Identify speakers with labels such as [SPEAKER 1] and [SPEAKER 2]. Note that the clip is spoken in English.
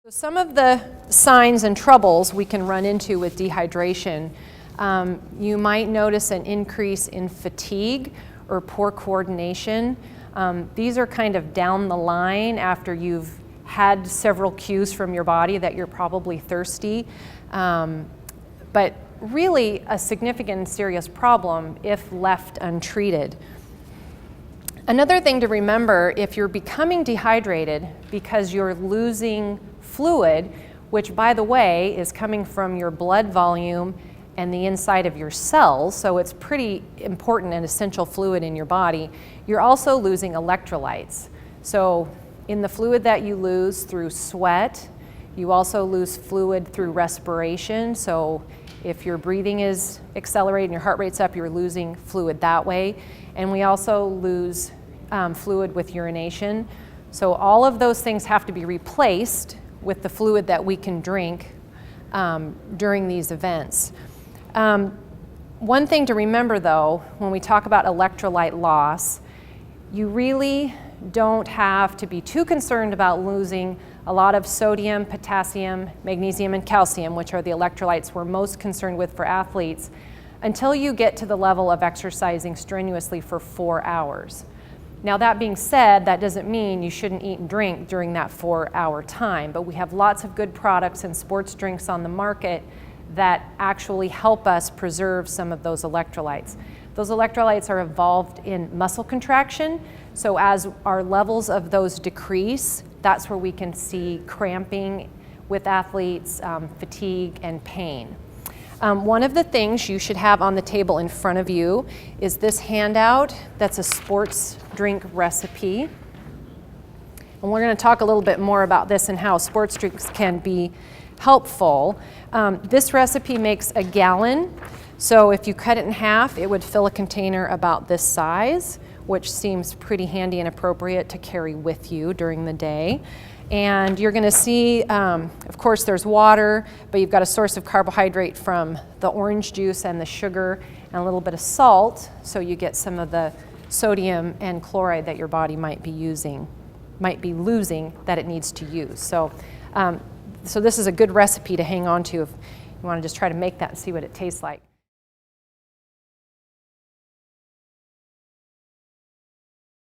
[SPEAKER 1] So some of the signs and troubles we can run into with dehydration, you might notice an increase in fatigue or poor coordination. These are kind of down the line after you've had several cues from your body that you're probably thirsty, but really a significant and serious problem if left untreated. Another thing to remember, if you're becoming dehydrated because you're losing fluid, which by the way is coming from your blood volume and the inside of your cells, so it's pretty important and essential fluid in your body, you're also losing electrolytes. So in the fluid that you lose through sweat, you also lose fluid through respiration. So if your breathing is accelerated and your heart rate's up, you're losing fluid that way. And we also lose fluid with urination. So all of those things have to be replaced with the fluid that we can drink during these events. One thing to remember though, when we talk about electrolyte loss, you really don't have to be too concerned about losing a lot of sodium, potassium, magnesium, and calcium, which are the electrolytes we're most concerned with for athletes, until you get to the level of exercising strenuously for 4 hours. Now that being said, that doesn't mean you shouldn't eat and drink during that 4-hour time, but we have lots of good products and sports drinks on the market that actually help us preserve some of those electrolytes. Those electrolytes are involved in muscle contraction, so as our levels of those decrease, that's where we can see cramping with athletes, fatigue, and pain. One of the things you should have on the table in front of you is this handout that's a sports drink recipe. And we're going to talk a little bit more about this and how sports drinks can be helpful. This recipe makes a gallon, so if you cut it in half, it would fill a container about this size, which seems pretty handy and appropriate to carry with you during the day. And you're going to see, of course, there's water, but you've got a source of carbohydrate from the orange juice and the sugar and a little bit of salt, so you get some of the sodium and chloride that your body might be losing that it needs to use. So this is a good recipe to hang on to if you want to just try to make that and see what it tastes like.